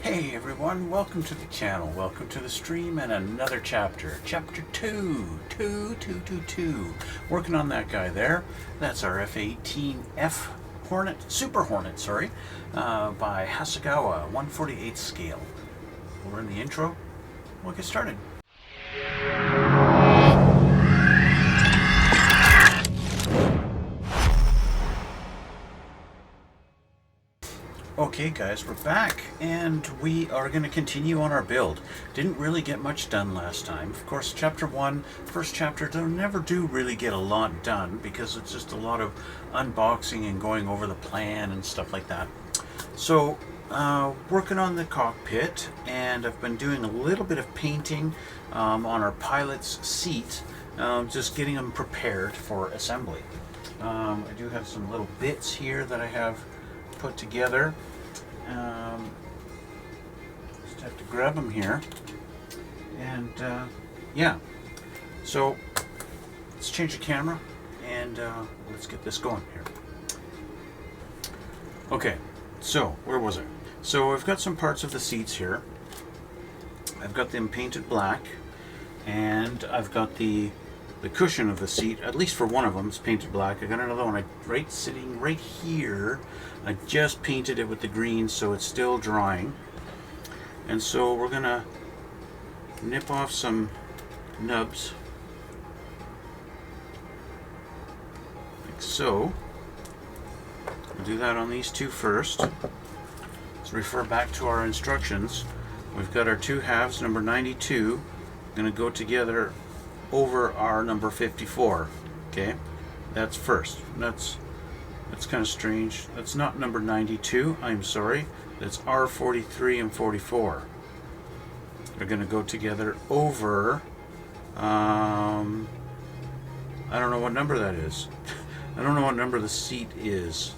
Hey everyone, welcome to the channel, welcome to the stream and another chapter. Chapter 2, Working on that guy there. That's our F-18F Hornet, Super Hornet, sorry, by Hasegawa, 1/48 scale. We're in the intro, we'll get started. Okay guys, we're back and we are going to continue on our build. Didn't really get much done last time. Of course, chapter 1, first chapter, they'll never do really get a lot done because it's just a lot of unboxing and going over the plan and stuff like that. So, working on the cockpit, and I've been doing a little bit of painting on our pilot's seat, just getting them prepared for assembly. I do have some little bits here that I have put together. Just have to grab them here, and yeah, so let's change the camera and let's get this going here. Okay, so where was I? So I've got some parts of the seats here. I've got them painted black, and I've got the cushion of the seat, at least for one of them, is painted black. I got another one sitting right here. I just painted it with the green, so it's still drying. And so we're gonna nip off some nubs, like so. We'll do that on these two first. Let's refer back to our instructions. We've got our two halves, number 92, gonna go together over our number 54. Okay, that's first. That's kind of strange. That's not number 92. I'm sorry. That's R43 and 44. They're going to go together over. I don't know what number that is. I don't know what number the seat is.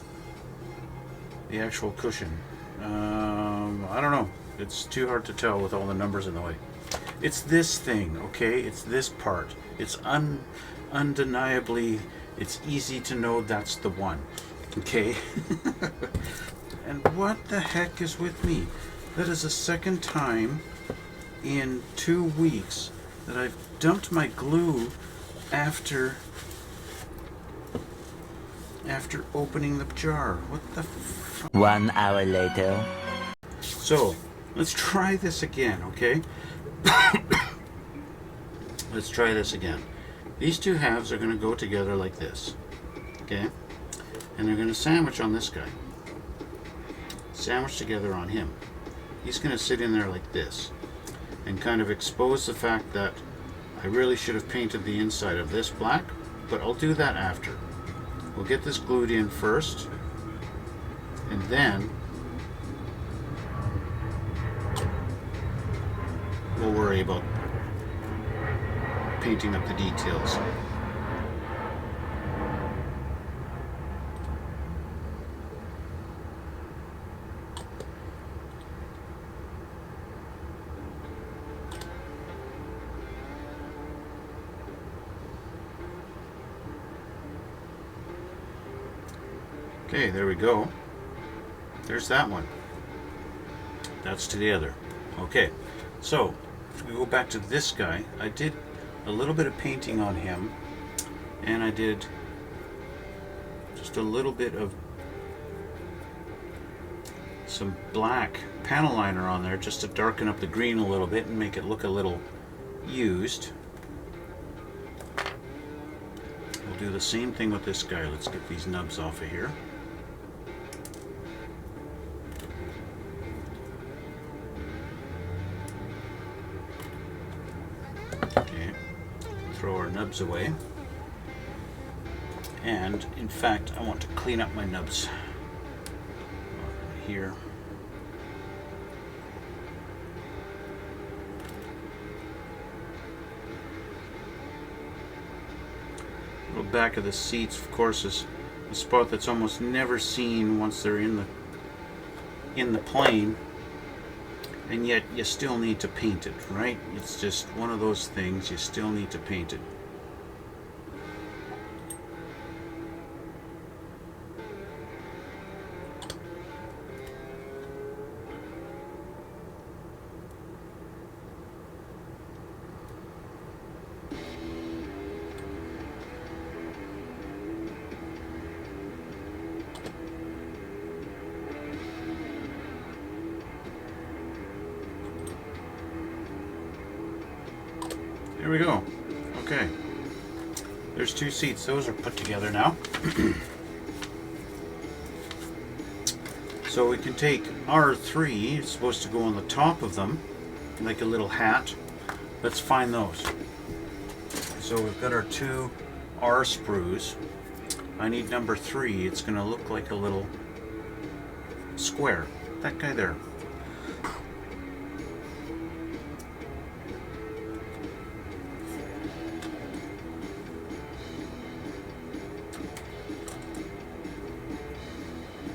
The actual cushion. I don't know. It's too hard to tell with all the numbers in the way. It's this thing, okay? It's this part. It's undeniably, it's easy to know that's the one, okay? And what the heck is with me? That is the second time in 2 weeks that I've dumped my glue after opening the jar. What the f— 1 hour later. So, let's try this again, okay? Let's try this again. These two halves are going to go together like this, okay? And they're going to sandwich on this guy. Sandwich together on him. He's going to sit in there like this and kind of expose the fact that I really should have painted the inside of this black, but I'll do that after. We'll get this glued in first, and then we'll worry about painting up the details. Okay, there we go. There's that one. That's to the other. Okay, so if we go back to this guy, I did a little bit of painting on him, and I did just a little bit of some black panel liner on there just to darken up the green a little bit and make it look a little used. We'll do the same thing with this guy. Let's get these nubs off of here. Throw our nubs away, and in fact I want to clean up my nubs here. The back of the seats, of course, is a spot that's almost never seen once they're in the plane, and yet you still need to paint it, right? It's just one of those things, you still need to paint it. There we go. Okay. There's two seats. Those are put together now. So we can take R3. It's supposed to go on the top of them, like a little hat. Let's find those. So we've got our two R sprues. I need number 3. It's going to look like a little square. That guy there.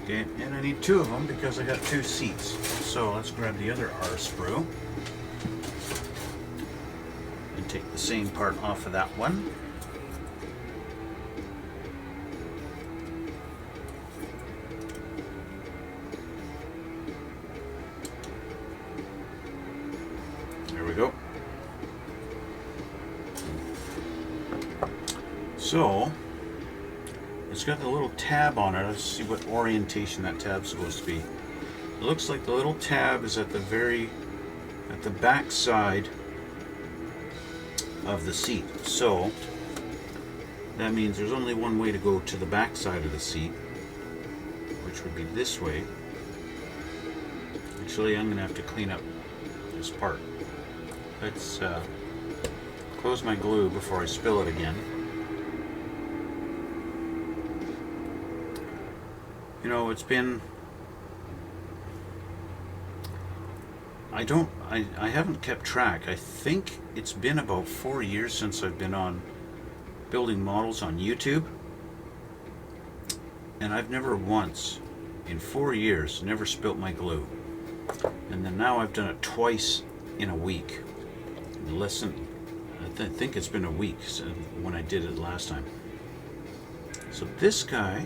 Okay, and I need 2 of them because I got 2 seats. So let's grab the other R sprue and take the same part off of that one. There we go. So it's got the little tab on it. Let's see what orientation that tab's supposed to be. It looks like the little tab is at the back side of the seat. So that means there's only one way to go to the back side of the seat, which would be this way. Actually, I'm gonna have to clean up this part. Let's close my glue before I spill it again. You know, it's been, I haven't kept track. I think it's been about 4 years since I've been on building models on YouTube. And I've never once, in 4 years, never spilt my glue. And then now I've done it twice in a week. Less than, I think it's been a week since when I did it last time. So this guy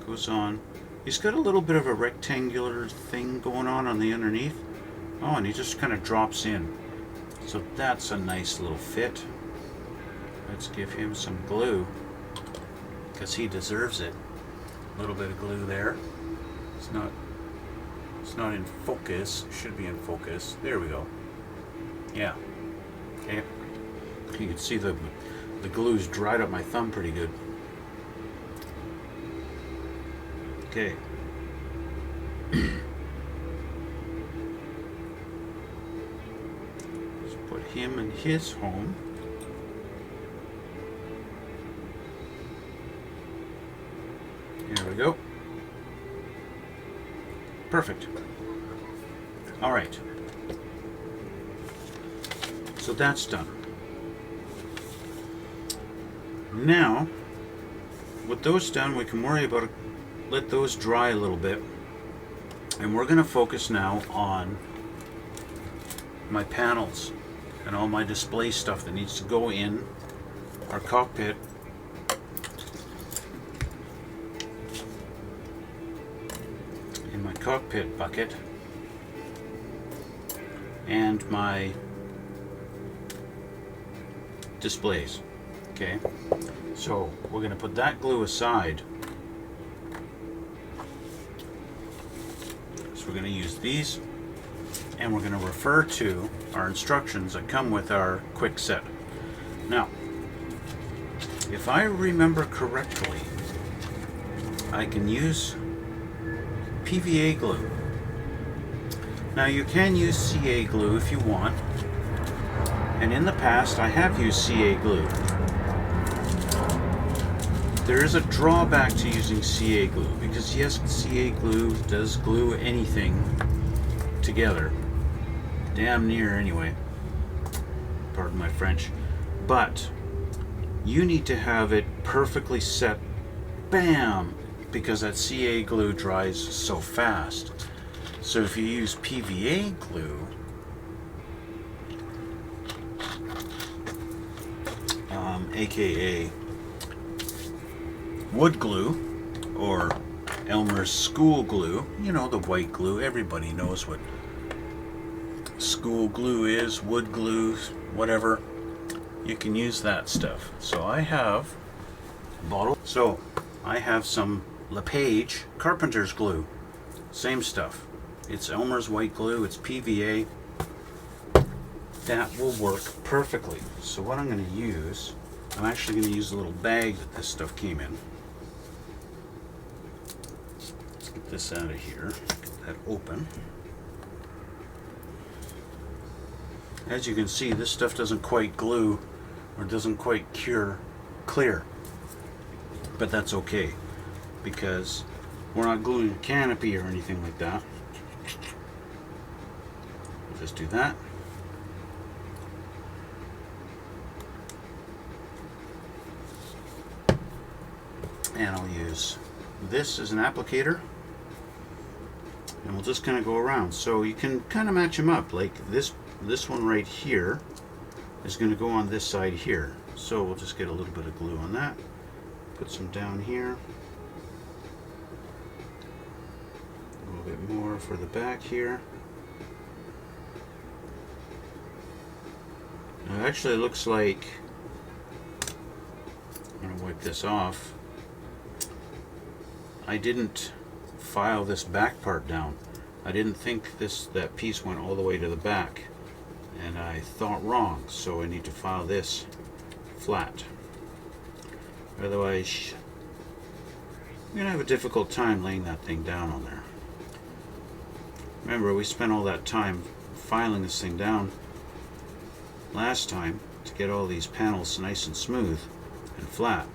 goes on. He's got a little bit of a rectangular thing going on the underneath. Oh, and he just kind of drops in. So that's a nice little fit. Let's give him some glue because he deserves it. A little bit of glue there. It's not in focus. Should be in focus. There we go. Yeah. Okay. You can see the glue's dried up my thumb pretty good. Okay. Let's put him in his home. Here we go. Perfect. All right. So that's done. Now, with those done, we can worry about it. Let those dry a little bit, and we're going to focus now on my panels and all my display stuff that needs to go in our cockpit. In my cockpit bucket and my displays. Okay, so we're going to put that glue aside. We're going to use these, and we're going to refer to our instructions that come with our quick set. Now, if I remember correctly, I can use PVA glue. Now you can use CA glue if you want, and in the past I have used CA glue. There is a drawback to using CA glue because yes, CA glue does glue anything together. Damn near anyway. Pardon my French. But you need to have it perfectly set. Bam! Because that CA glue dries so fast. So if you use PVA glue, aka wood glue, or Elmer's school glue, you know, the white glue. Everybody knows what school glue is, wood glue, whatever. You can use that stuff. So I have a bottle. So I have some LePage carpenter's glue. Same stuff. It's Elmer's white glue. It's PVA. that will work perfectly. So what I'm going to use, I'm actually going to use the little bag that this stuff came in. Let's get this out of here, get that open. As you can see, this stuff doesn't quite glue or doesn't quite clear, but that's okay because we're not gluing a canopy or anything like that. We'll just do that. And I'll use this as an applicator, and we'll just kind of go around. So you can kind of match them up, like this one right here is going to go on this side here. So we'll just get a little bit of glue on that, put some down here, a little bit more for the back here. Now actually it looks like, I'm going to wipe this off, I didn't file this back part down. I didn't think that piece went all the way to the back, and I thought wrong, so I need to file this flat. Otherwise, I'm gonna have a difficult time laying that thing down on there. Remember, we spent all that time filing this thing down last time to get all these panels nice and smooth and flat,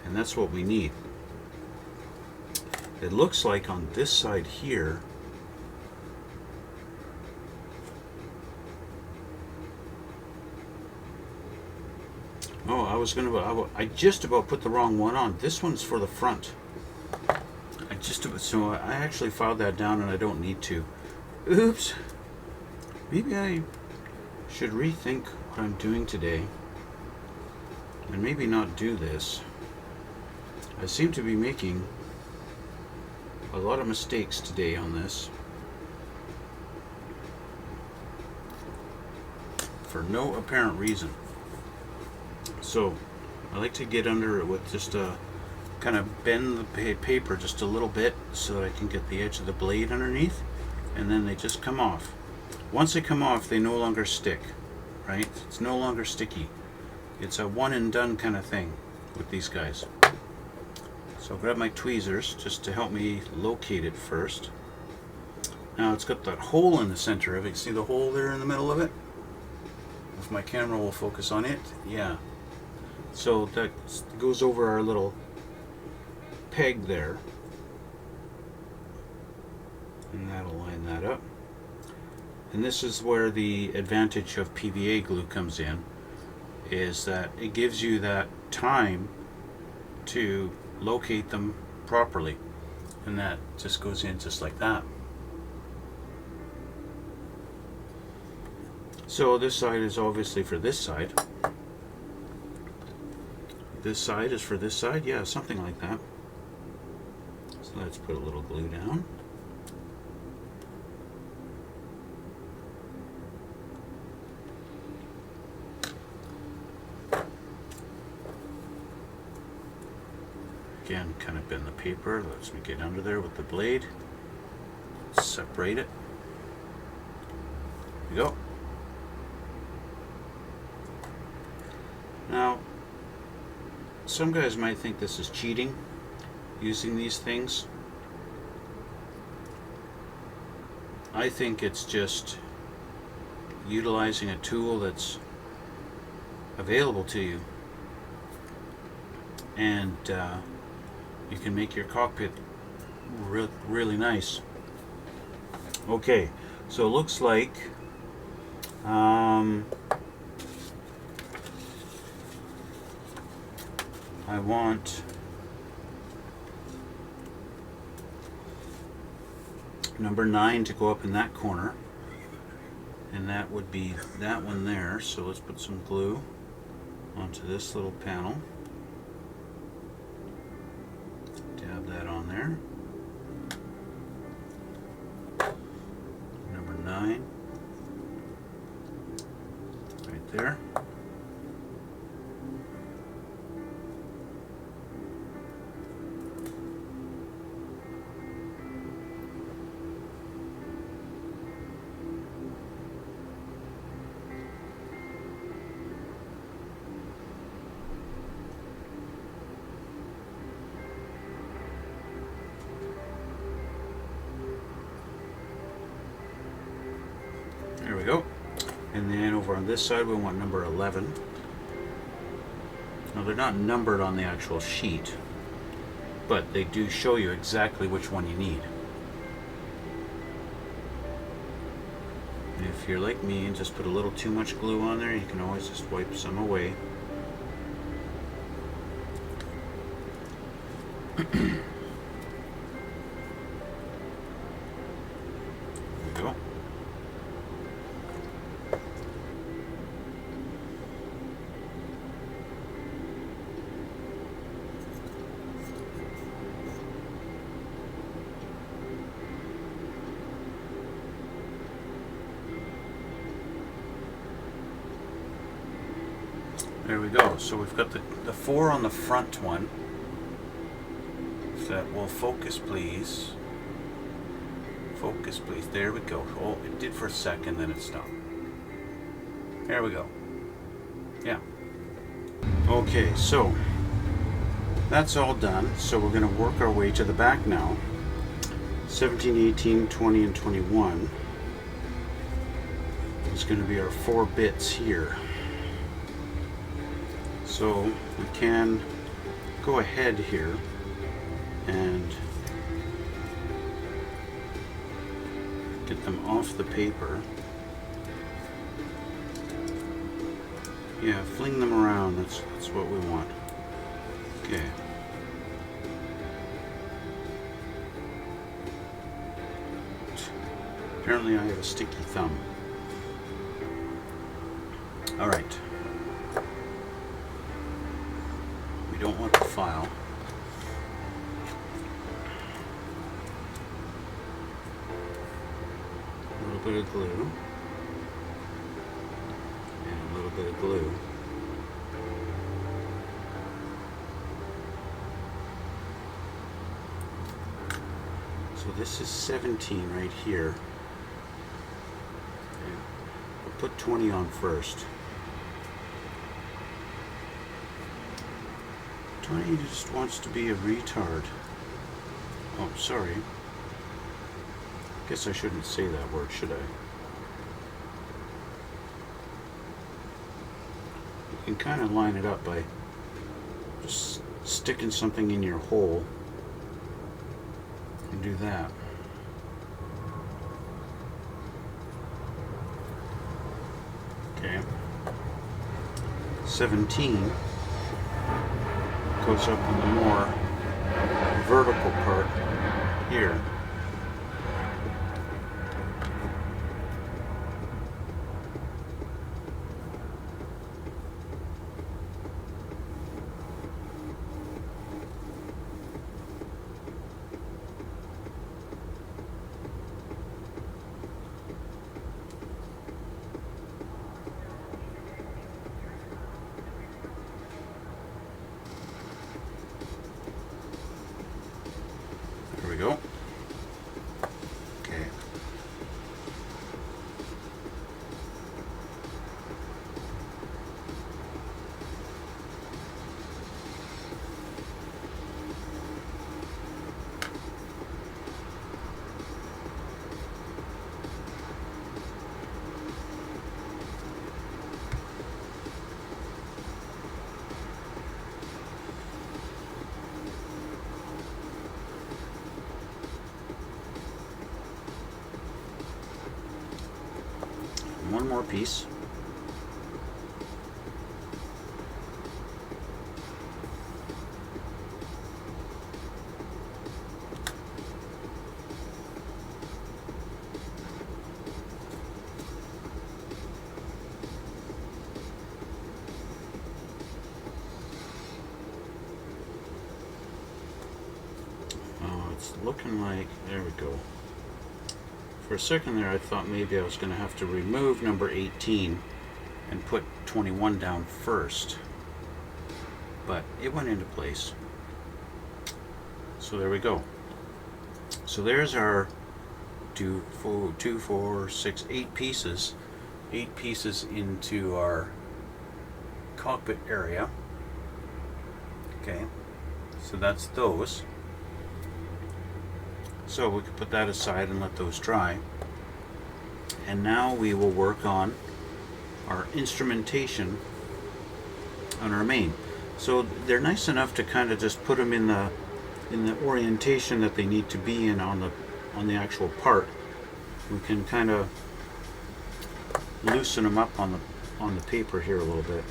and that's what we need. It looks like on this side here, I just about put the wrong one on. This one's for the front. So I actually filed that down and I don't need to. Oops. Maybe I should rethink what I'm doing today and maybe not do this. I seem to be making a lot of mistakes today on this for no apparent reason. So I like to get under it with just a kind of bend the paper just a little bit so that I can get the edge of the blade underneath, and then they just come off. Once they come off, they no longer stick, right? It's no longer sticky. It's a one and done kind of thing with these guys. So I'll grab my tweezers just to help me locate it first. Now it's got that hole in the center of it. You see the hole there in the middle of it? If my camera will focus on it, yeah. So that goes over our little peg there. And that'll line that up. And this is where the advantage of PVA glue comes in, is that it gives you that time to locate them properly, and that just goes in just like that. So this side is obviously for this side. This side is for this side, yeah, something like that. So let's put a little glue down. Again, kind of bend the paper, lets me get under there with the blade. Separate it. There we go. Now, some guys might think this is cheating, using these things. I think it's just utilizing a tool that's available to you, and you can make your cockpit really nice. Okay, so it looks like I want number 9 to go up in that corner, and that would be that one there. So let's put some glue onto this little panel. Dab that on there. Number 9 right there. we go. And then over on this side we want number 11. Now they're not numbered on the actual sheet, but they do show you exactly which one you need. And if you're like me and just put a little too much glue on there, you can always just wipe some away. There we go. So we've got the 4 on the front one. If that will focus, please. Focus, please. There we go. Oh, it did for a second, then it stopped. There we go. Yeah. Okay, so that's all done. So we're going to work our way to the back now. 17, 18, 20, and 21 is going to be our 4 bits here. So we can go ahead here and get them off the paper. Yeah, fling them around, that's what we want. Okay. Apparently I have a sticky thumb. Alright. We don't want the file. A little bit of glue. And a little bit of glue. So this is 17 right here. Okay. I'll put 20 on first. 20 just wants to be a retard. Oh, sorry. Guess I shouldn't say that word, should I? You can kind of line it up by just sticking something in your hole and do that. Okay. 17 goes up in the more vertical part here. There we go. Okay. One more piece. Oh, it's looking like, there we go. For a second there I thought maybe I was going to have to remove number 18 and put 21 down first, but it went into place. So there we go. So there's our 8 pieces. 8 pieces into our cockpit area. Okay, so that's those. So we could put that aside and let those dry. And now we will work on our instrumentation on our main. So they're nice enough to kind of just put them in the orientation that they need to be in on the actual part. We can kind of loosen them up on the paper here a little bit.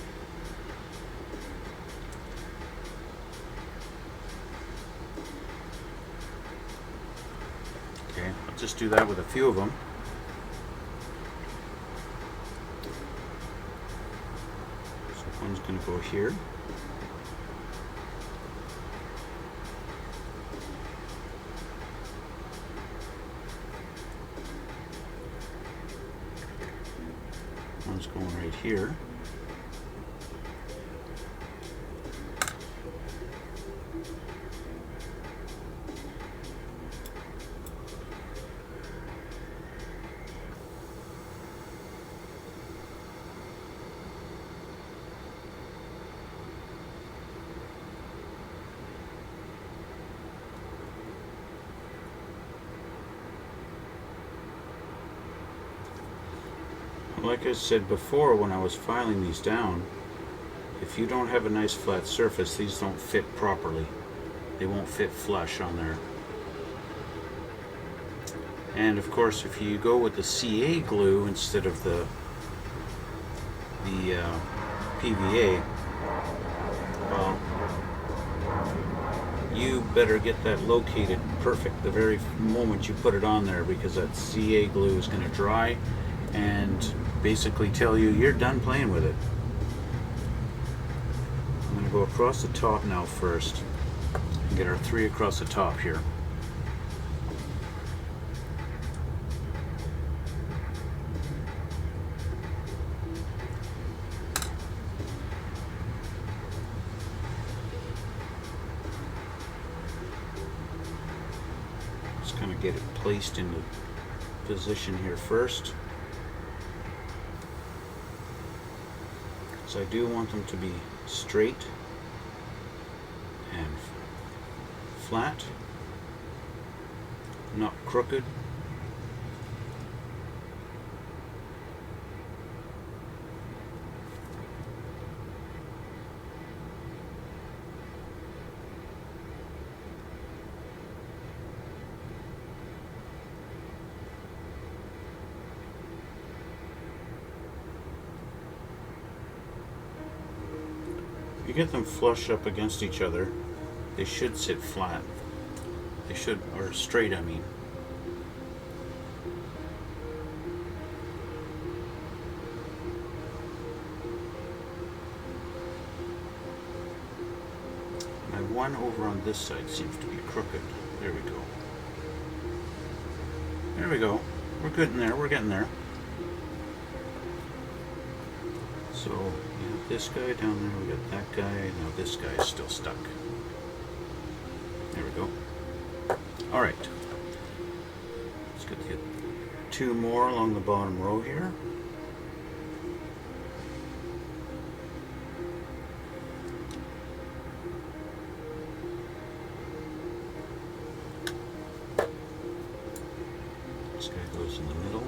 Okay, I'll just do that with a few of them. So one's going to go here. One's going right here. Like I said before when I was filing these down, if you don't have a nice flat surface, these don't fit properly. They won't fit flush on there. And of course, if you go with the CA glue instead of the PVA, well, you better get that located perfect the very moment you put it on there, because that CA glue is going to dry and basically tell you you're done playing with it. I'm going to go across the top now first and get our 3 across the top here. Just kind of get it placed into position here first. I do want them to be straight and flat, not crooked. You get them flush up against each other, they should sit flat. They should, or straight, I mean. My one over on this side seems to be crooked. There we go. There we go. We're good in there. We're getting there. So, this guy down there, we got that guy, now this guy is still stuck. There we go. Alright. Let's get 2 more along the bottom row here. This guy goes in the middle.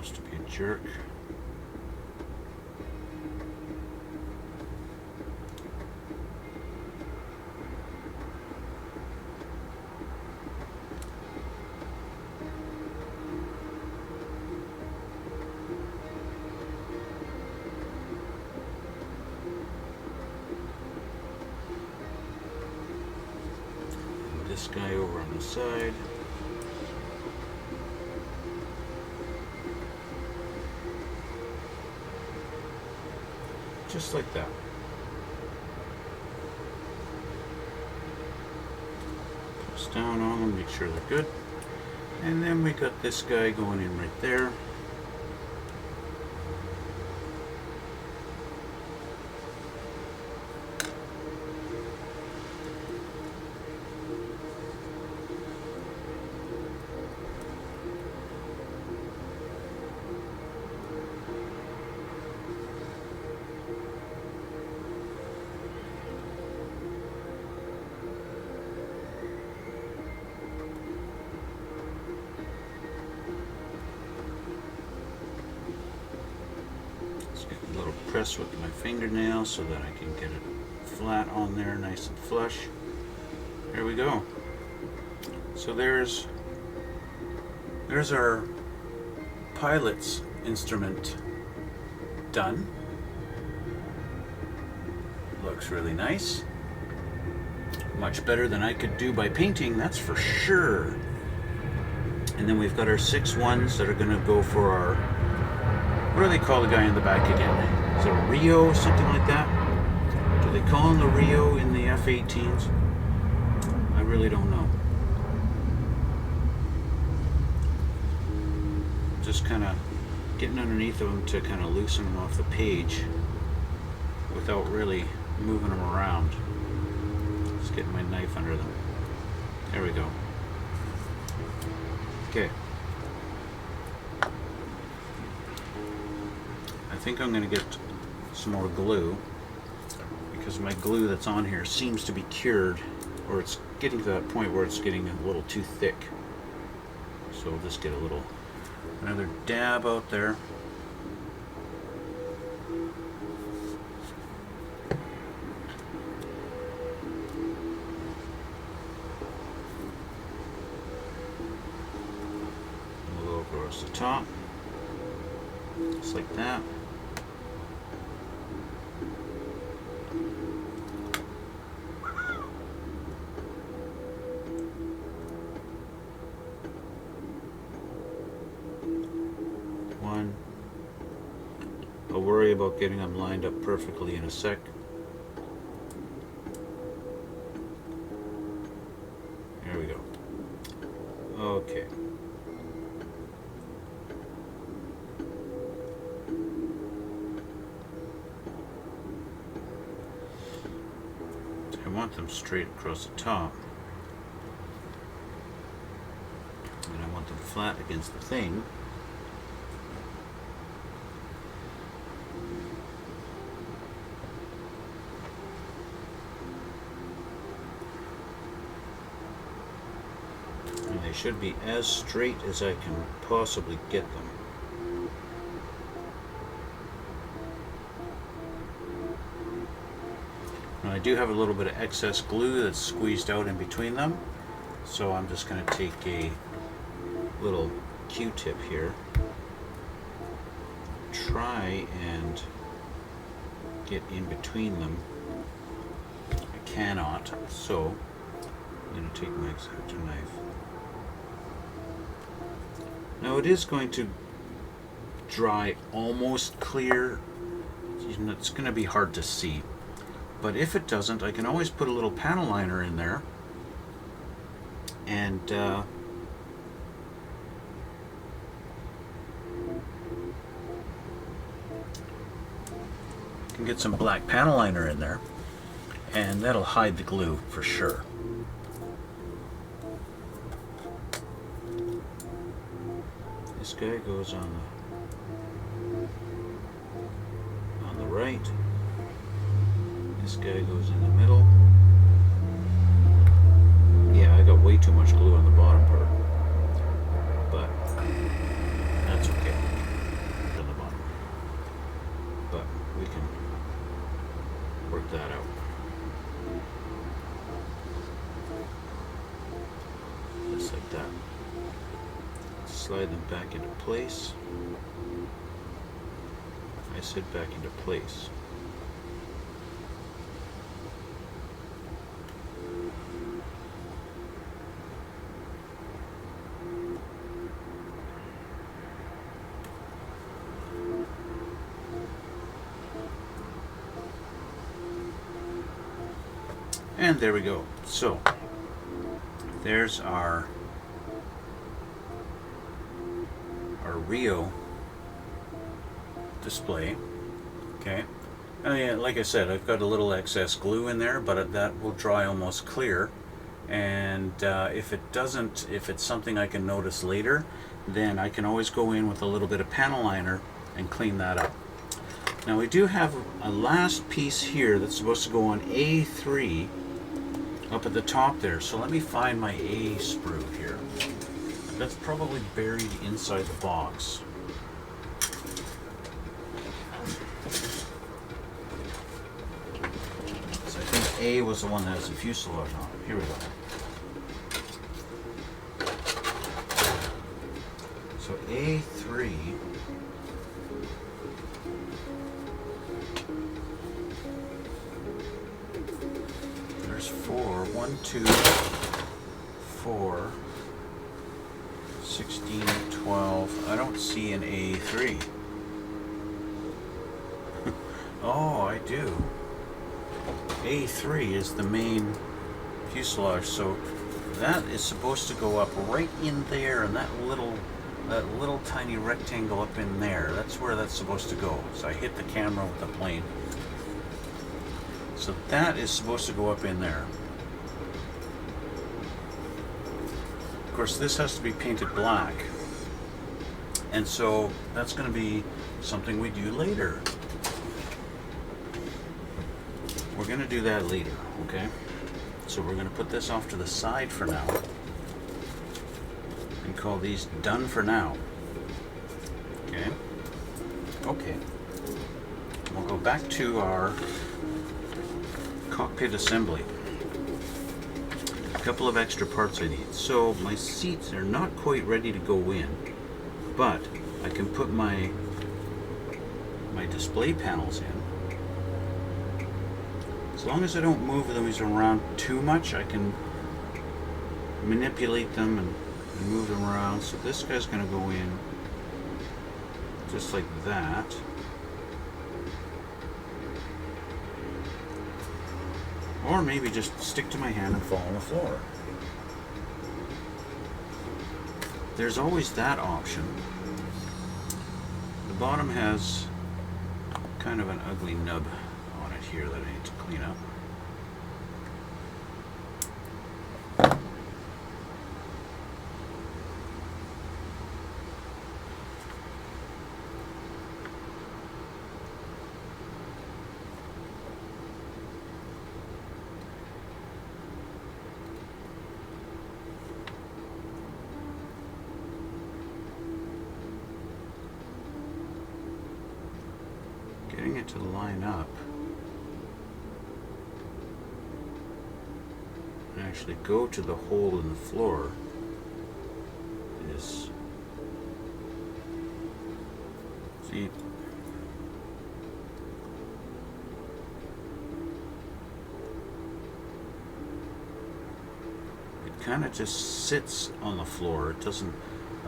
To be a jerk. And this guy over on the side. Just like that. Press down on them, make sure they're good. And then we got this guy going in right there. press with my fingernail so that I can get it flat on there, nice and flush. There we go. So there's our pilot's instrument done. Looks really nice. Much better than I could do by painting, that's for sure. And then we've got our 6 ones that are going to go for our, what do they call the guy in the back again? Is it a Rio or something like that? Do they call him the Rio in the F-18s? I really don't know. Just kind of getting underneath of them to kind of loosen them off the page without really moving them around. Just getting my knife under them. There we go. Okay. I think I'm going to get some more glue because my glue that's on here seems to be cured, or it's getting to that point where it's getting a little too thick. So I'll just get another dab out there. Across the top, just like that. One. I'll worry about getting them lined up perfectly in a sec. There we go. Okay. I want them straight across the top, and I want them flat against the thing. And they should be as straight as I can possibly get them. I do have a little bit of excess glue that's squeezed out in between them, so I'm just going to take a little Q-tip here, try and get in between them. I cannot, so I'm going to take my X-Acto knife. Now it is going to dry almost clear. It's going to be hard to see. But if it doesn't, I can always put a little panel liner in there and can get some black panel liner in there, and that'll hide the glue for sure. This guy goes on the right. This guy goes in the middle. Yeah, I got way too much glue on the bottom part, but that's okay. On the bottom, but we can work that out. Just like that. Slide them back into place. I said back into place. And there we go. So there's our Rio display. Okay. And like I said, I've got a little excess glue in there, but that will dry almost clear. And if it's something I can notice later, then I can always go in with a little bit of panel liner and clean that up. Now we do have a last piece here that's supposed to go on A3 up at the top there. So let me find my A sprue here. That's probably buried inside the box. A was the one that has the fuselage on it. Here we go. So A3. There's 4. 1, 2, 4. 16, 12. I don't see an A3. Oh, I do. A3 is the main fuselage, so that is supposed to go up right in there, and that little tiny rectangle up in there. That's where that's supposed to go. So I hit the camera with the plane. So that is supposed to go up in there. Of course, this has to be painted black, and so that's going to be something we do later. We're going to do that later, okay? So we're going to put this off to the side for now and call these done for now. Okay? Okay. We'll go back to our cockpit assembly. A couple of extra parts I need. So my seats are not quite ready to go in, but I can put my display panels in. As long as I don't move them around too much, I can manipulate them and move them around. So this guy's going to go in just like that. Or maybe just stick to my hand and fall on the floor. There's always that option. The bottom has kind of an ugly nub on it here that I need to clean up. Getting it to line up and actually go to the hole in the floor is, see, it kind of just sits on the floor. It doesn't,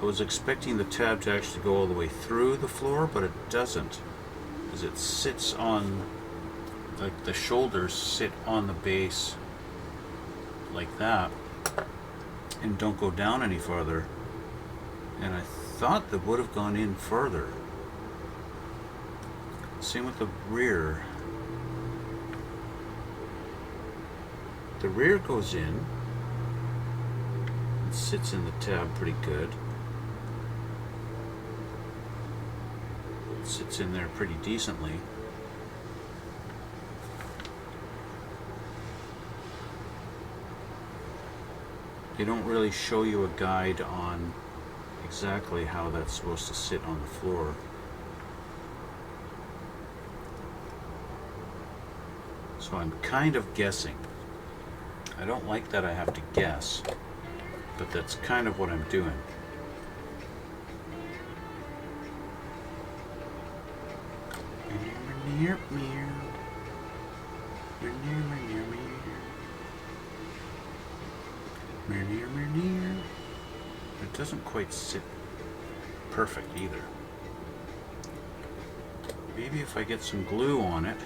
I was expecting the tab to actually go all the way through the floor, but it doesn't. It sits on, like the shoulders sit on the base like that and don't go down any farther, and I thought that would have gone in further. Same with the rear. The rear goes in, it sits in the tab pretty good. Sits in there pretty decently. They don't really show you a guide on exactly how that's supposed to sit on the floor. So I'm kind of guessing. I don't like that I have to guess, but that's kind of what I'm doing. It doesn't quite sit perfect either. Maybe if I get some glue on it,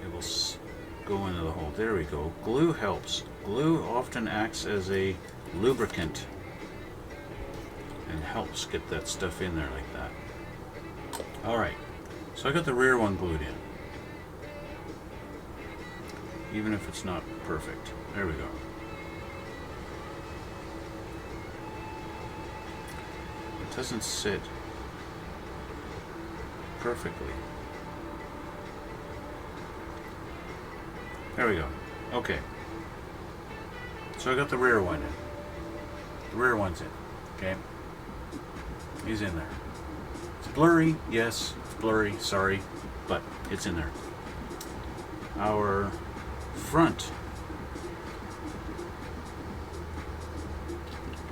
it will go into the hole. There we go. Glue helps. Glue often acts as a lubricant and helps get that stuff in there like that. Alright. So I got the rear one glued in, even if it's not perfect. There we go. It doesn't sit perfectly. There we go. Okay. So I got the rear one in. The rear one's in. Okay. He's in there. It's blurry, yes. Blurry, sorry, but it's in there. Our front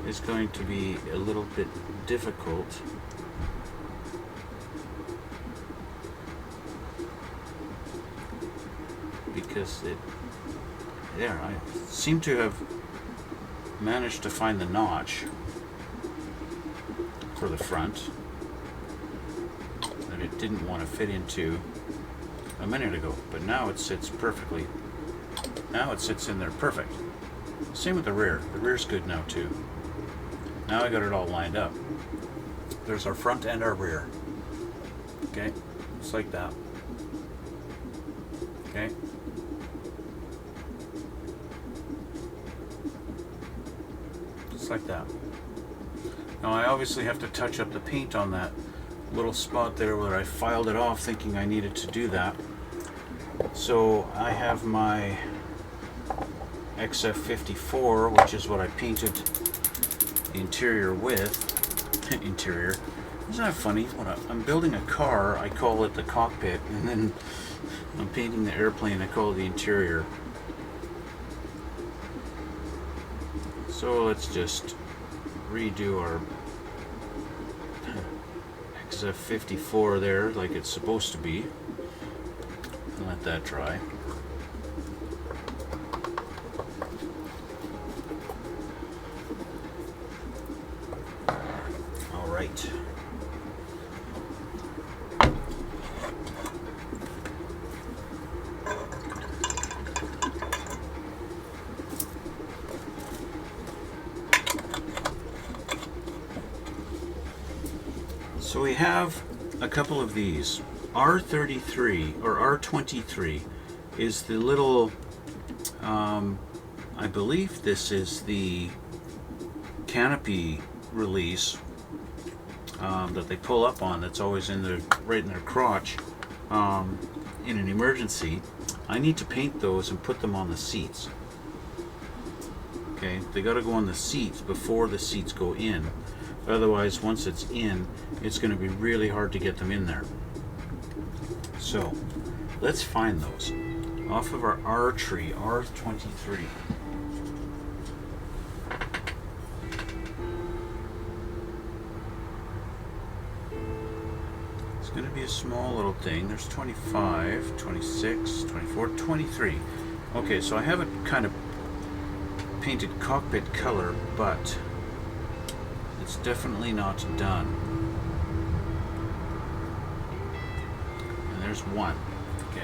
is going to be a little bit difficult. Because I seem to have managed to find the notch for the front that it didn't want to fit into a minute ago, but now it sits perfectly. Now it sits in there perfect. Same with the rear. The rear's good now too. Now I got it all lined up. There's our front and our rear. Okay, just like that. Okay. Just like that. Now I obviously have to touch up the paint on that little spot there where I filed it off thinking I needed to do that. So I have my XF54, which is what I painted the interior with. Interior. Isn't that funny? When I'm building a car, I call it the cockpit, and then I'm painting the airplane, I call it the interior. So let's just redo our XF54 there like it's supposed to be. And let that dry. All right. So we have a couple of these. R33 or R23 is the little, I believe this is the canopy release that they pull up on, that's always in their, right in their crotch in an emergency. I need to paint those and put them on the seats. Okay, they got to go on the seats before the seats go in. Otherwise, once it's in, it's going to be really hard to get them in there. So, let's find those off of our R tree, R23. It's going to be a small little thing. There's 25, 26, 24, 23. Okay, so I have it kind of painted cockpit color, but it's definitely not done. And there's one. Okay.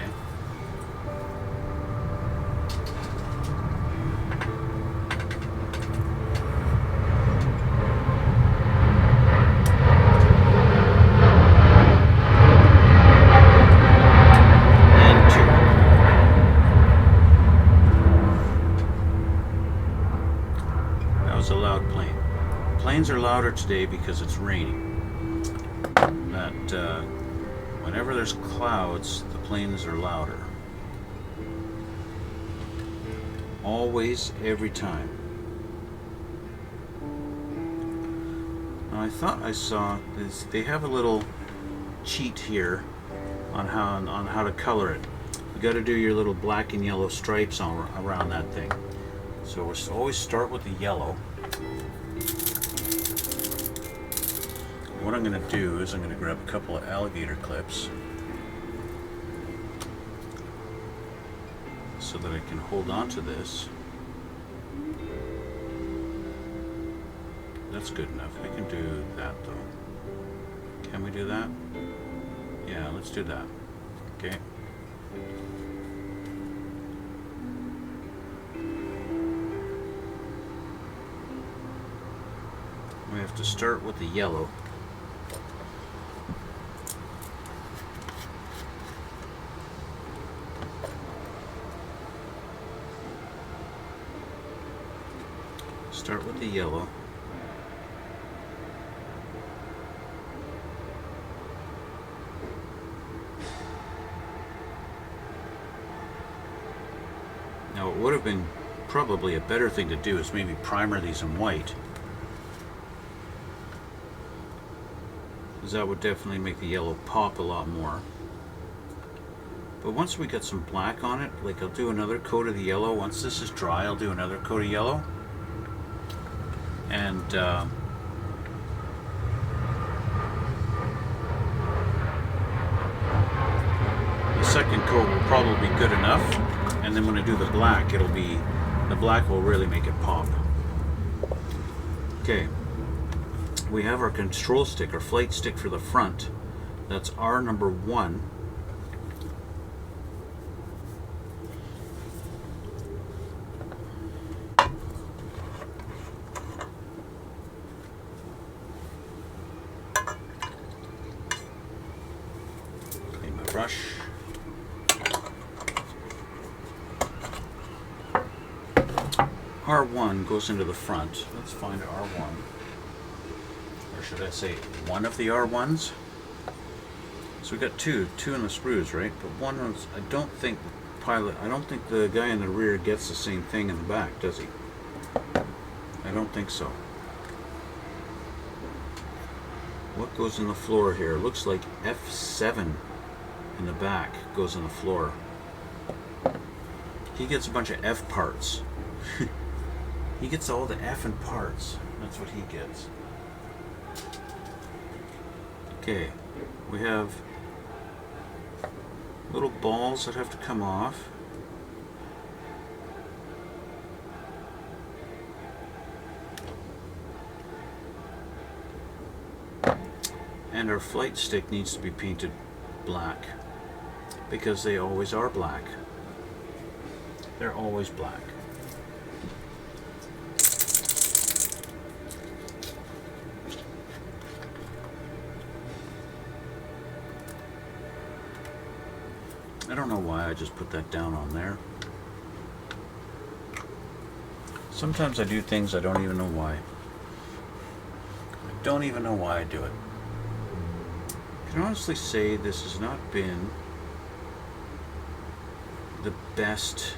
And two. That was a loud plane. Planes are louder today because it's raining. But whenever there's clouds, the planes are louder. Always, every time. Now, I thought I saw this. They have a little cheat here on how to color it. You got to do your little black and yellow stripes around that thing. So we'll always start with the yellow. What I'm going to do is I'm going to grab a couple of alligator clips so that I can hold on to this. That's good enough. We can do that though. Can we do that? Yeah, let's do that. Okay. We have to start with the yellow. Start with the yellow. Now, it would have been probably a better thing to do is maybe primer these in white, because that would definitely make the yellow pop a lot more. But once we get some black on it, like I'll do another coat of the yellow. Once this is dry, I'll do another coat of yellow. And the second coat will probably be good enough. And then when I do the black, the black will really make it pop. Okay. We have our control stick, our flight stick for the front. That's R number 1. Clean my brush. R1 goes into the front. Let's find R1. Or should I say one of the R1s? So we got two in the sprues, right? But one was, I don't think the guy in the rear gets the same thing in the back, does he? I don't think so. What goes in the floor here? It looks like F7 in the back goes in the floor. He gets a bunch of F parts. He gets all the F and parts. That's what he gets. Okay, we have little balls that have to come off. And our flight stick needs to be painted black, because they always are black. They're always black. I don't know why I just put that down on there. Sometimes I do things I don't even know why. I don't even know why I do it. I can honestly say this has not been the best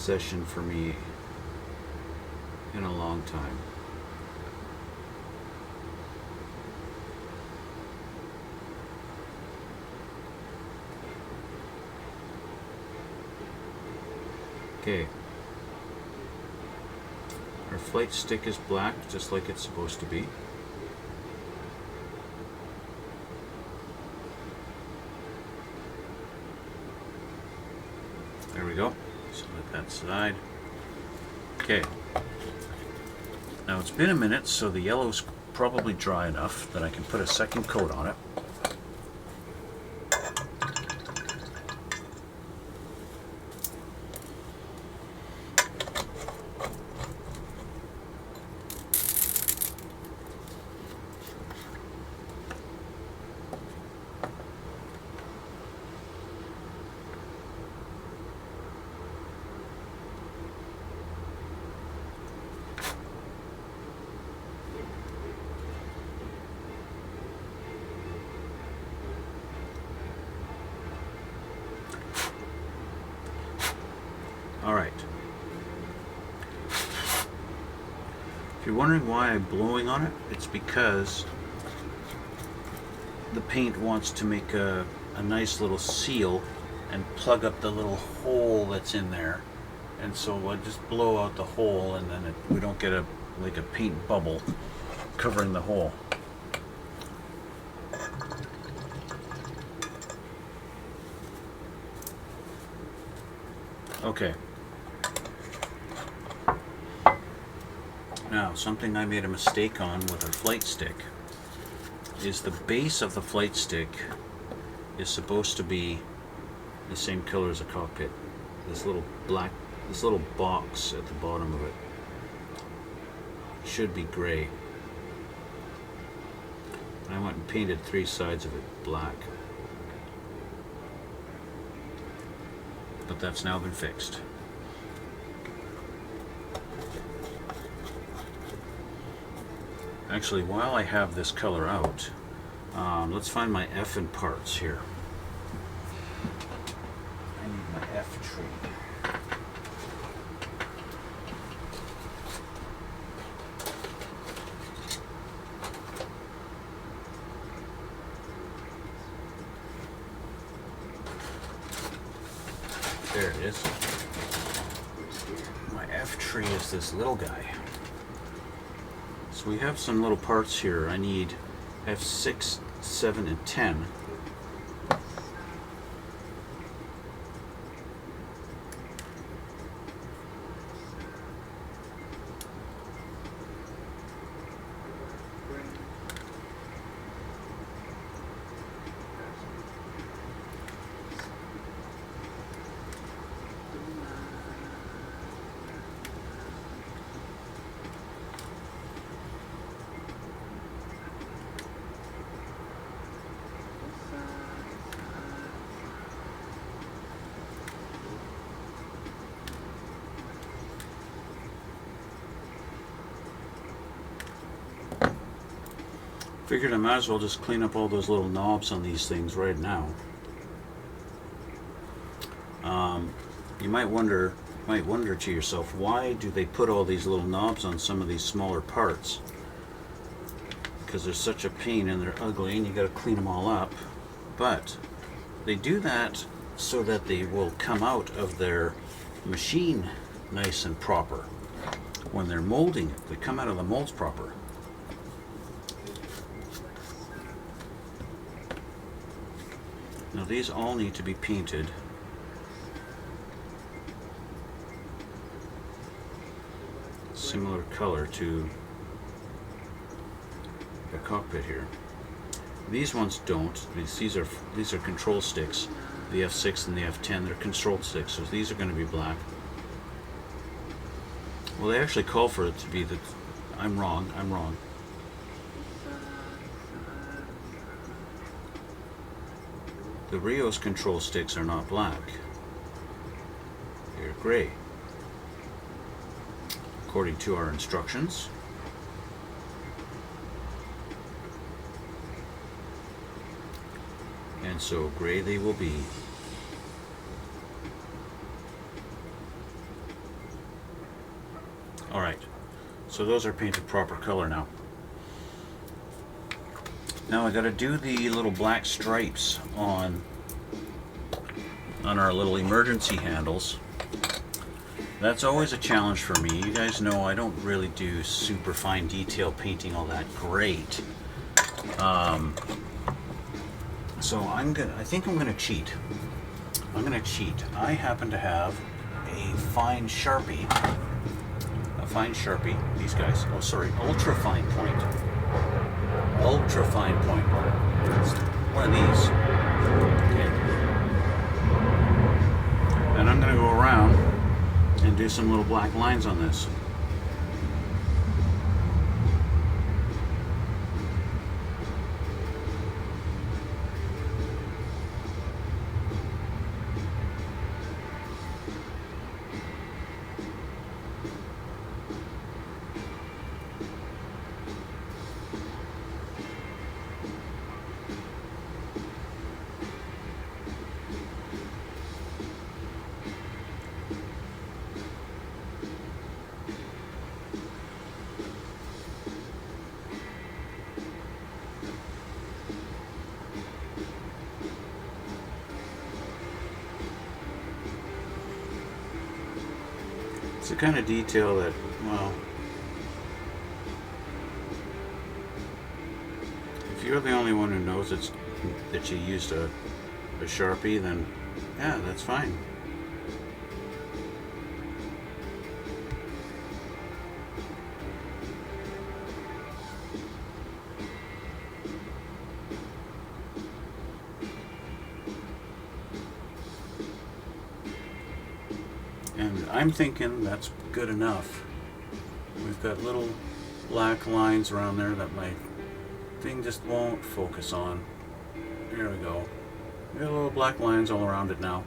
session for me in a long time. Okay, our flight stick is black, just like it's supposed to be. There we go. So let that slide. Okay. Now it's been a minute, so the yellow's probably dry enough that I can put a second coat on it. Alright. If you're wondering why I'm blowing on it, it's because the paint wants to make a nice little seal and plug up the little hole that's in there. And so I just blow out the hole, and then we don't get a paint bubble covering the hole. Okay. Now, something I made a mistake on with our flight stick is the base of the flight stick is supposed to be the same color as a cockpit. This little box at the bottom of it should be gray. And I went and painted 3 sides of it black. But that's now been fixed. Actually, while I have this color out, let's find my F and parts here. I need my F tree. There it is. My F tree is this little guy. So we have some little parts here. I need F6, 7, and 10. Figured I might as well just clean up all those little knobs on these things right now. You might wonder to yourself, why do they put all these little knobs on some of these smaller parts? Because they're such a pain and they're ugly and you got to clean them all up. But they do that so that they will come out of their machine nice and proper. When they're molding it, they come out of the molds proper. Now these all need to be painted. Similar color to the cockpit here. These ones don't. These are control sticks. The F6 and the F10, they're control sticks, so these are going to be black. Well, they actually call for it to be the. I'm wrong. The Rio's control sticks are not black. They're gray, according to our instructions. And so gray they will be. Alright, so those are painted proper color now. Now I got to do the little black stripes on our little emergency handles. That's always a challenge for me. You guys know I don't really do super fine detail painting all that great. So I think I'm gonna cheat. I happen to have a fine Sharpie. These guys. Oh, sorry, ultra fine point. Ultra fine point. One of these. Okay. And I'm gonna go around and do some little black lines on this. It's the kind of detail that, well, if you're the only one who knows that you used a Sharpie, then yeah, that's fine. And I'm thinking that's good enough. We've got little black lines around there that my thing just won't focus on. Here we go. We got little black lines all around it now.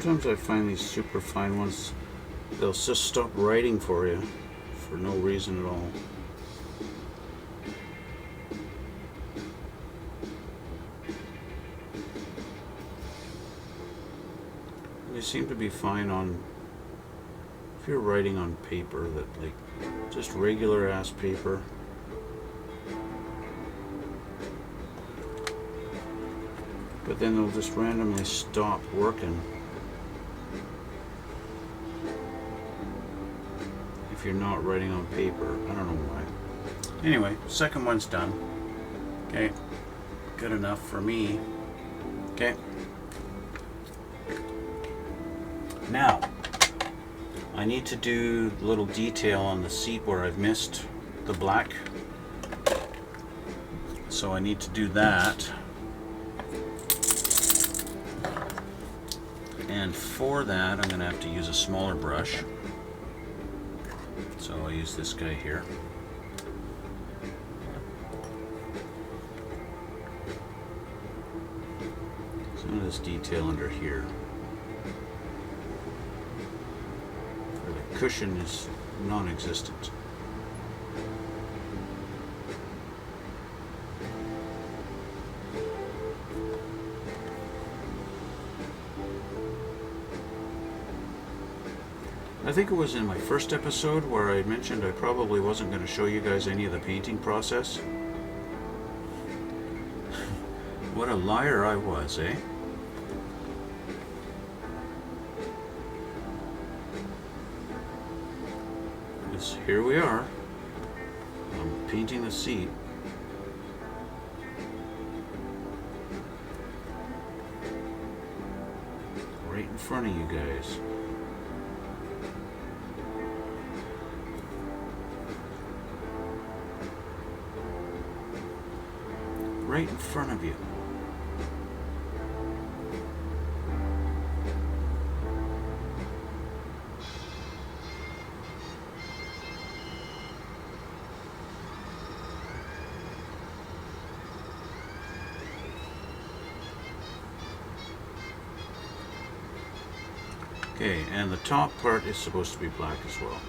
Sometimes I find these super fine ones, they'll just stop writing for you for no reason at all. They seem to be fine on, if you're writing on paper, that like just regular ass paper. But then they'll just randomly stop working if you're not writing on paper. I don't know why. Anyway, second one's done. Okay, good enough for me. Okay. Now, I need to do a little detail on the seat where I've missed the black. So I need to do that. And for that, I'm going to have to use a smaller brush. So I'll use this guy here. Some of this detail under here. Where the cushion is non-existent. I think it was in my first episode where I mentioned I probably wasn't going to show you guys any of the painting process. What a liar I was, eh? Because here we are. I'm painting the seat. Right in front of you guys. Right in front of you. Okay, and the top part is supposed to be black as well.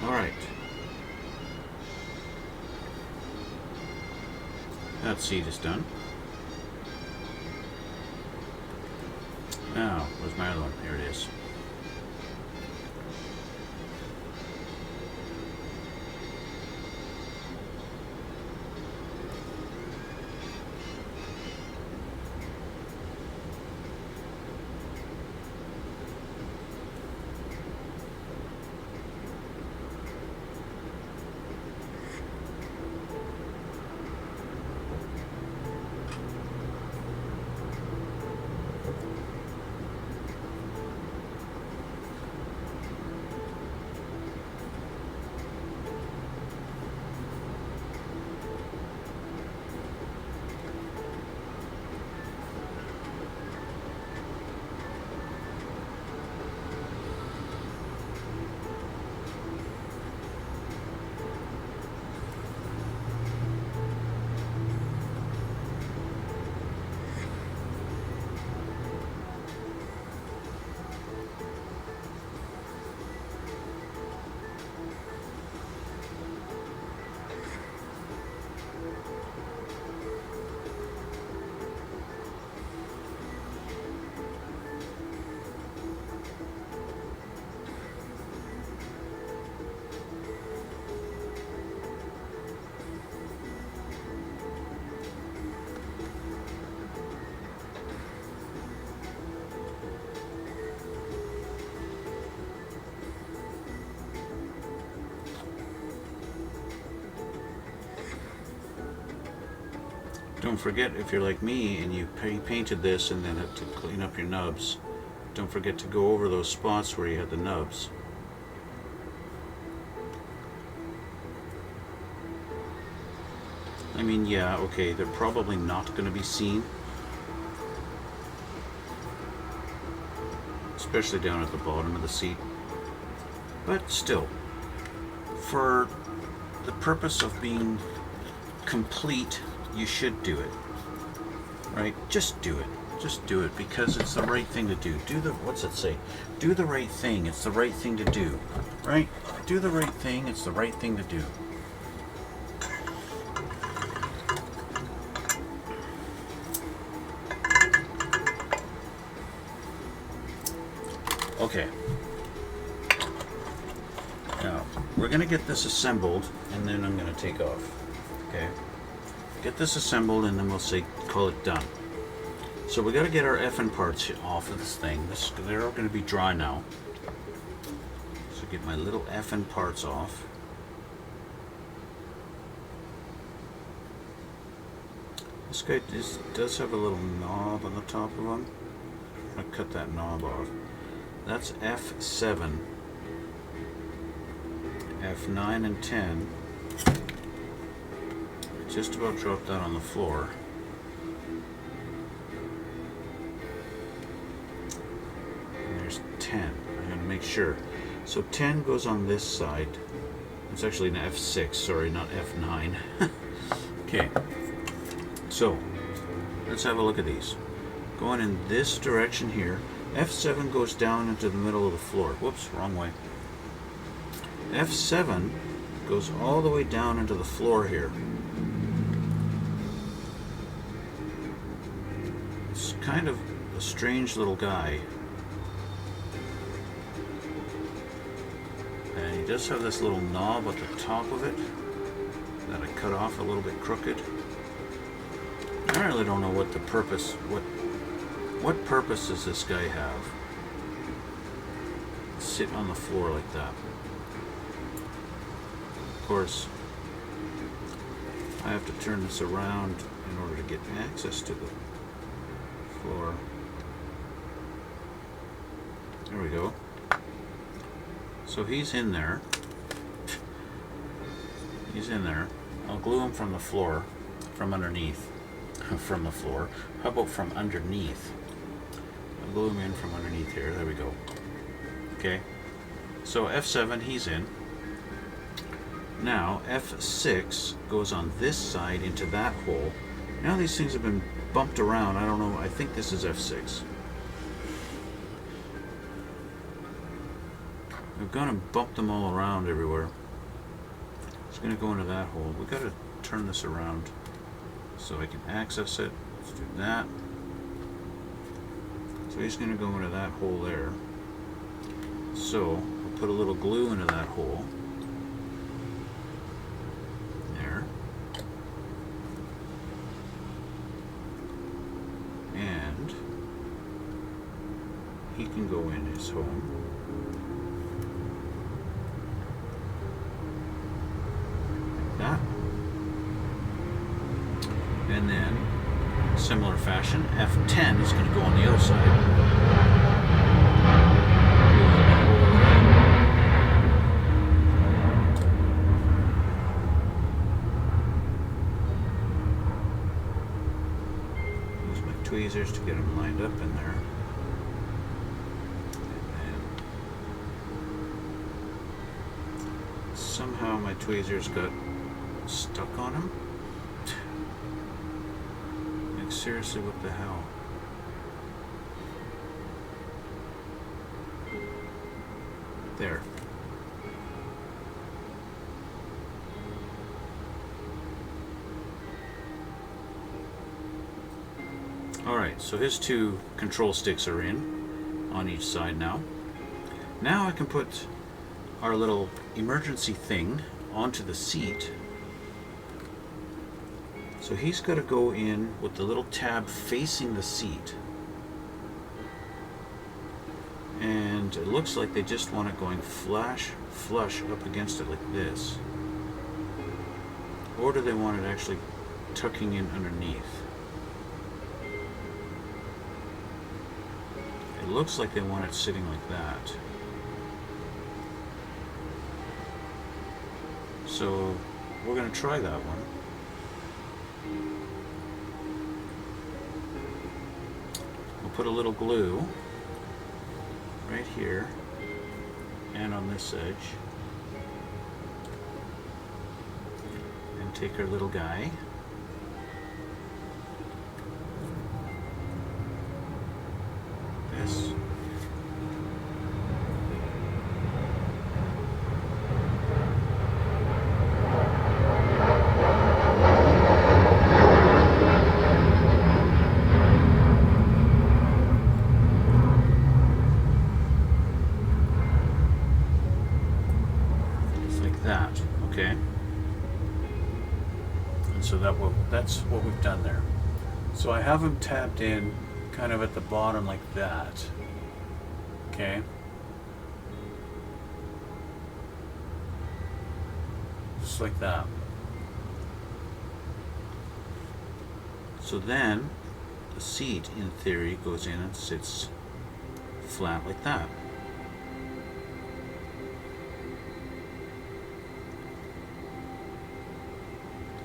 Alright. That seat is done. Now, where's my other one? Here it is. Don't forget, if you're like me and you painted this and then have to clean up your nubs, don't forget to go over those spots where you had the nubs. I mean, yeah, okay, they're probably not going to be seen, especially down at the bottom of the seat, but still, for the purpose of being complete, you should do it, right? Just do it. Just do it, because it's the right thing to do. What's it say? Do the right thing, it's the right thing to do, right? Do the right thing, it's the right thing to do. Okay. Now, we're going to get this assembled, and then I'm going to take off. Okay? Get this assembled, and then we'll call it done. So we got to get our effing parts off of this thing. They're all going to be dry now. So get my little effing parts off. This guy does have a little knob on the top of him. I'm going to cut that knob off. That's F7, F9 and 10. Just about dropped that on the floor. And there's 10. I'm going to make sure. So 10 goes on this side. It's actually an F6, sorry, not F9. Okay. So, let's have a look at these. Going in this direction here. F7 goes down into the middle of the floor. Whoops, wrong way. F7 goes all the way down into the floor here. It's kind of a strange little guy. And he does have this little knob at the top of it that I cut off a little bit crooked. I really don't know what the purpose, what purpose does this guy have? Sit on the floor like that. Of course, I have to turn this around in order to get access to the floor. There we go. So he's in there. He's in there. I'll glue him from the floor, from underneath. From the floor. How about from underneath? I'll glue him in from underneath here. There we go. Okay. So F7, he's in. Now F6 goes on this side into that hole. Now these things have been bumped around. I don't know. I think this is F6. We've gone and bumped them all around everywhere. It's going to go into that hole. We've got to turn this around so I can access it. Let's do that. So he's going to go into that hole there. So I'll put a little glue into that hole. There. And he can go in his home. That. And then, similar fashion, F10 is going to go on the other side. Use my tweezers to get them lined up in there. And somehow my tweezers got stuck on him. Like, seriously, what the hell? There. Alright, so his two control sticks are in on each side now. Now I can put our little emergency thing onto the seat. So he's got to go in with the little tab facing the seat. And it looks like they just want it going flush up against it like this. Or do they want it actually tucking in underneath? It looks like they want it sitting like that. So we're going to try that one. We'll put a little glue right here and on this edge. And take our little guy. This. Just like that, okay? And so that's what we've done there. So I have them tabbed in kind of at the bottom like that. Okay. Just like that. So then the seat in theory goes in and sits flat like that.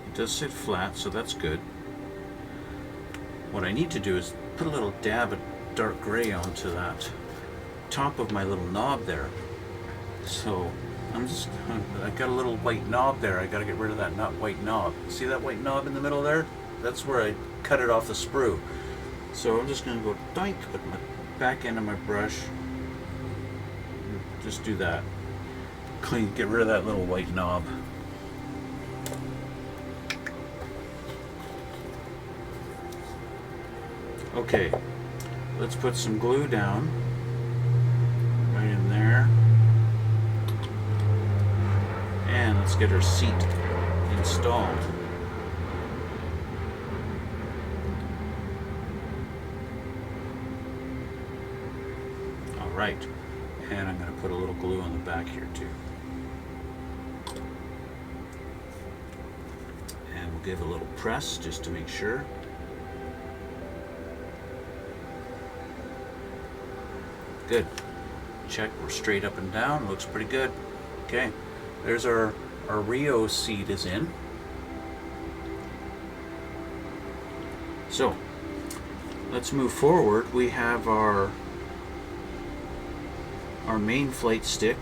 It does sit flat, so that's good. What I need to do is put a little dab of dark gray onto that top of my little knob there. So I got a little white knob there. I got to get rid of that white knob. See that white knob in the middle there? That's where I cut it off the sprue. So I'm just going to go doink with my back end of my brush. Just do that. Get rid of that little white knob. Okay, let's put some glue down right in there, and let's get our seat installed. All right, and I'm going to put a little glue on the back here too. And we'll give a little press just to make sure. Good. Check, we're straight up and down, looks pretty good. Okay, there's our Rio seat is in. So, let's move forward. We have our main flight stick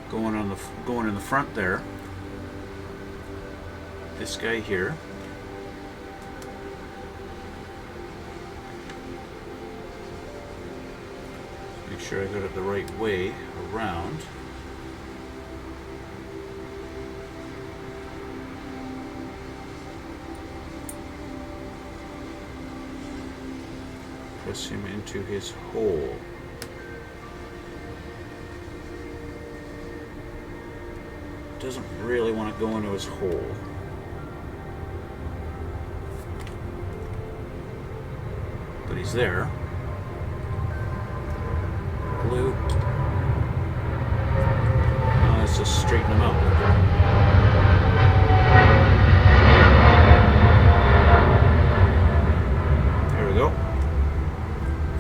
going in the front there. This guy here. Make sure I got it the right way around. Press him into his hole. Doesn't really want to go into his hole. But he's there. Glue. Now let's just straighten them out. There we go.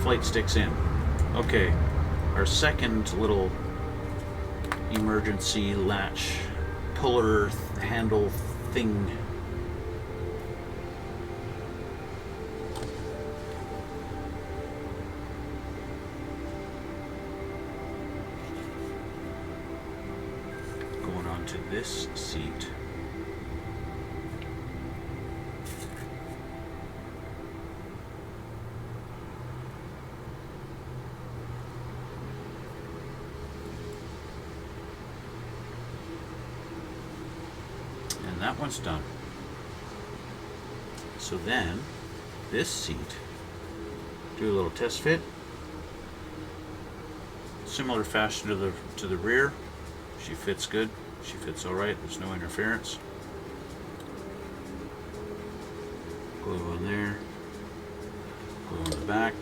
Flight stick's in. Okay, our second little emergency latch puller handle thing. To this seat. And that one's done. So then this seat, do a little test fit. Similar fashion to the rear. She fits good. She fits all right. There's no interference. Glue on there. Glue on the back.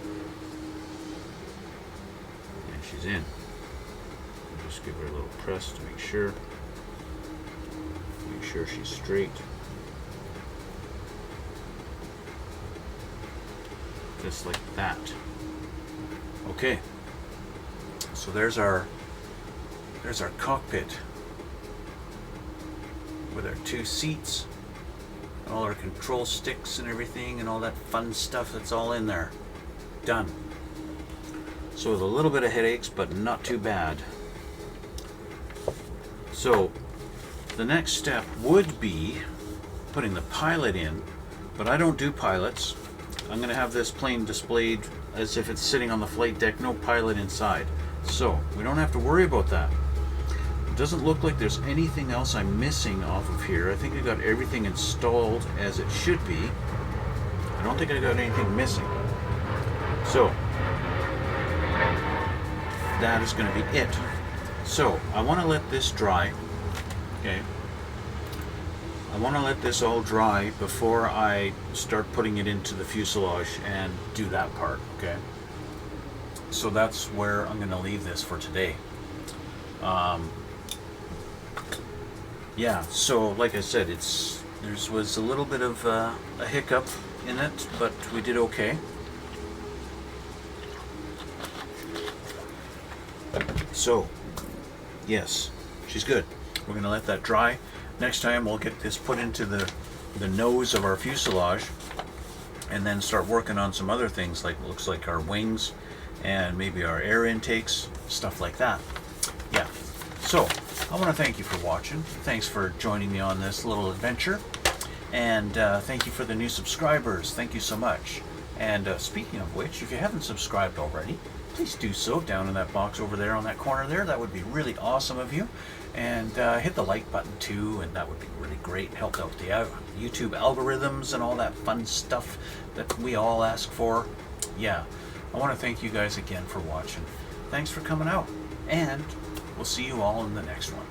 And she's in. Just give her a little press to make sure. Make sure she's straight. this like that. Okay, so there's our cockpit with our 2 seats, all our control sticks and everything, and all that fun stuff that's all in there. Done. So with a little bit of headaches, but not too bad. So the next step would be putting the pilot in, but I don't do pilots. I'm going to have this plane displayed as if it's sitting on the flight deck, no pilot inside. So we don't have to worry about that. It doesn't look like there's anything else I'm missing off of here. I think I got everything installed as it should be. I don't think I got anything missing. So that is going to be it. So I want to let this dry. Okay. I want to let this all dry before I start putting it into the fuselage and do that part. Okay. So that's where I'm going to leave this for today. Yeah, so like I said, there was a little bit of a hiccup in it, but we did okay. So, yes, she's good. We're going to let that dry. Next time we'll get this put into the nose of our fuselage and then start working on some other things, like looks like our wings and maybe our air intakes, stuff like that. Yeah. So I want to thank you for watching. Thanks for joining me on this little adventure. And thank you for the new subscribers. Thank you so much. And speaking of which, if you haven't subscribed already, please do so down in that box over there on that corner there. That would be really awesome of you. And hit the like button too, and that would be really great. Help out the YouTube algorithms and all that fun stuff that we all ask for. Yeah, I want to thank you guys again for watching. Thanks for coming out, and we'll see you all in the next one.